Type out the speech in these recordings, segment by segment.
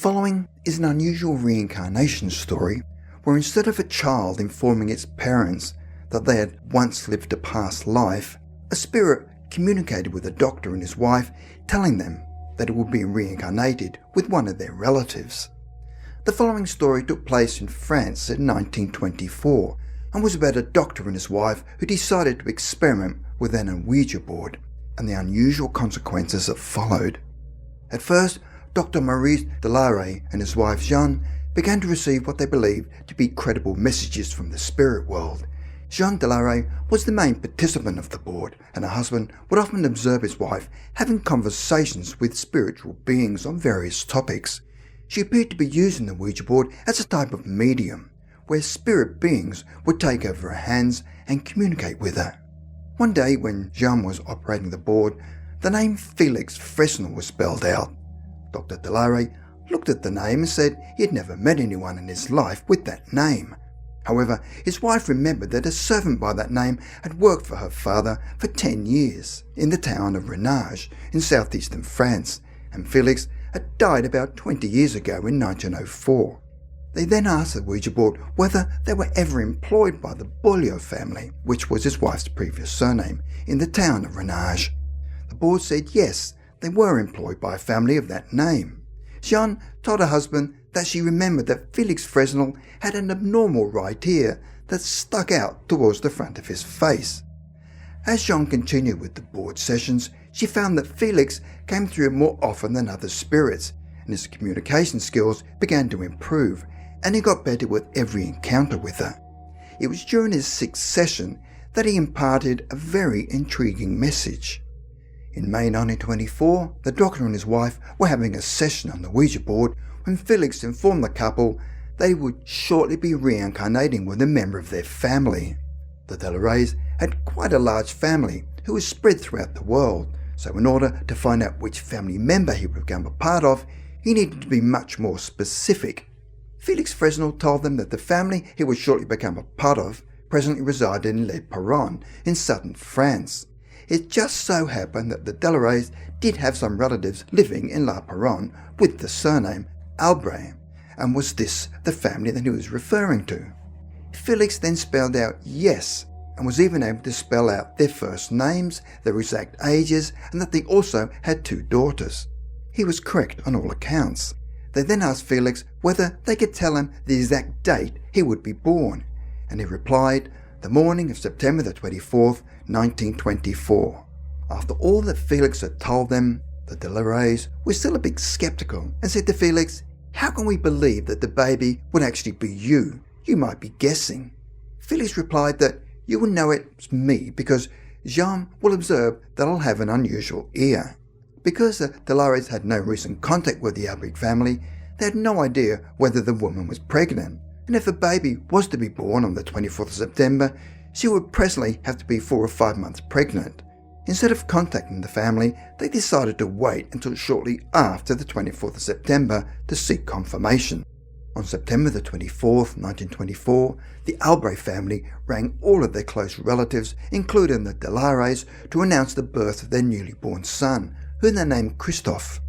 following is an unusual reincarnation story where instead of a child informing its parents that they had once lived a past life, a spirit communicated with a doctor and his wife, telling them that it would be reincarnated with one of their relatives. The following story took place in France in 1924 and was about a doctor and his wife who decided to experiment with an Ouija board and the unusual consequences that followed. At first, Dr. Maurice Delarrey and his wife Jeanne began to receive what they believed to be credible messages from the spirit world. Jeanne Delarrey was the main participant of the board, and her husband would often observe his wife having conversations with spiritual beings on various topics. She appeared to be using the Ouija board as a type of medium, where spirit beings would take over her hands and communicate with her. One day when Jeanne was operating the board, the name Felix Fresnel was spelled out. Dr. Delarrey looked at the name and said he had never met anyone in his life with that name. However, his wife remembered that a servant by that name had worked for her father for 10 years in the town of Renage in southeastern France, and Felix had died about 20 years ago in 1904. They then asked the Ouija board whether they were ever employed by the Beaulieu family, which was his wife's previous surname, in the town of Renage. The board said yes, they were employed by a family of that name. Jeanne told her husband that she remembered that Felix Fresnel had an abnormal right ear that stuck out towards the front of his face. As Jeanne continued with the board sessions, she found that Felix came through more often than other spirits, and his communication skills began to improve, and he got better with every encounter with her. It was during his 6th session that he imparted a very intriguing message. In May 1924, the doctor and his wife were having a session on the Ouija board when Felix informed the couple they would shortly be reincarnating with a member of their family. The Delarreys had quite a large family who was spread throughout the world, so in order to find out which family member he would become a part of, he needed to be much more specific. Felix Fresnel told them that the family he would shortly become a part of presently resided in Les Perrons in southern France. It just so happened that the Delarreys did have some relatives living in Les Perrons with the surname Albrecht, and was this the family that he was referring to? Felix then spelled out yes, and was even able to spell out their first names, their exact ages, and that they also had 2 daughters. He was correct on all accounts. They then asked Felix whether they could tell him the exact date he would be born, and he replied, the morning of September the 24th, 1924. After all that Felix had told them, the Delarreys were still a bit skeptical and said to Felix, how can we believe that the baby would actually be you? You might be guessing. Felix replied that you will know it's me because Jeanne will observe that I'll have an unusual ear. Because the Delarreys had no recent contact with the Albrecht family, they had no idea whether the woman was pregnant, and if a baby was to be born on the 24th of September, she would presently have to be 4 or 5 months pregnant. Instead of contacting the family, they decided to wait until shortly after the 24th of September to seek confirmation. On September the 24th, 1924, the Albrecht family rang all of their close relatives, including the Delarreys, to announce the birth of their newly born son, who they named Christophe.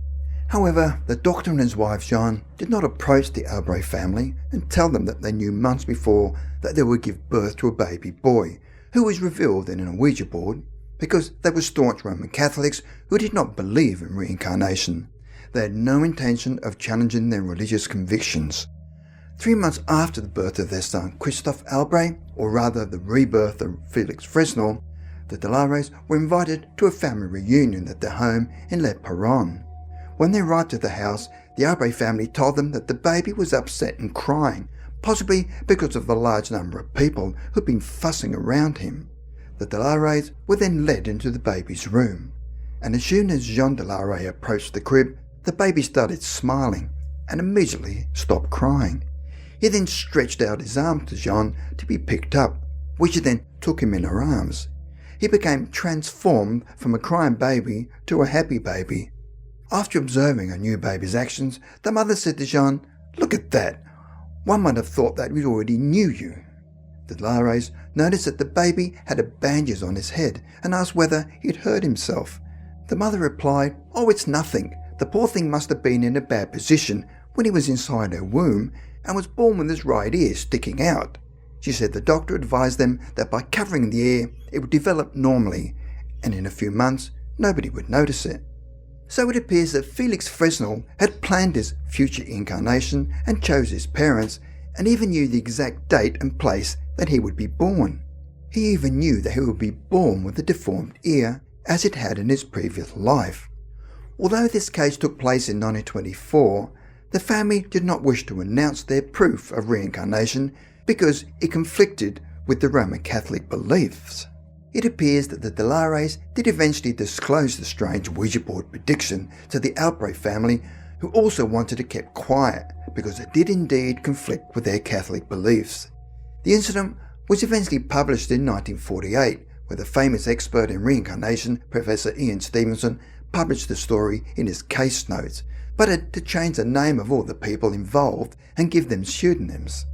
However, the doctor and his wife Jeanne did not approach the Albrecht family and tell them that they knew months before that they would give birth to a baby boy, who was revealed in an Ouija board, because they were staunch Roman Catholics who did not believe in reincarnation. They had no intention of challenging their religious convictions. 3 months after the birth of their son Christophe Albrecht, or rather the rebirth of Felix Fresnel, the Delarreys were invited to a family reunion at their home in Les Perrons. When they arrived at the house, the Albrecht family told them that the baby was upset and crying, possibly because of the large number of people who'd been fussing around him. The Delarreys were then led into the baby's room, and as soon as Jean Delarrey approached the crib, the baby started smiling and immediately stopped crying. He then stretched out his arm to Jean to be picked up, which she then took him in her arms. He became transformed from a crying baby to a happy baby. After observing her new baby's actions, the mother said to Jean, "Look at that. One might have thought that we already knew you." The Delarreys noticed that the baby had bandages on his head and asked whether he'd hurt himself. The mother replied, "Oh, it's nothing. The poor thing must have been in a bad position when he was inside her womb and was born with his right ear sticking out. She said the doctor advised them that by covering the ear, it would develop normally, and in a few months, nobody would notice it. So it appears that Felix Fresnel had planned his future incarnation and chose his parents, and even knew the exact date and place that he would be born. He even knew that he would be born with a deformed ear, as it had in his previous life. Although this case took place in 1924, the family did not wish to announce their proof of reincarnation because it conflicted with the Roman Catholic beliefs. It appears that the Delarreys did eventually disclose the strange Ouija board prediction to the Outbreak family, who also wanted it kept quiet because it did indeed conflict with their Catholic beliefs. The incident was eventually published in 1948, where the famous expert in reincarnation, Professor Ian Stevenson, published the story in his case notes, but had to change the name of all the people involved and give them pseudonyms.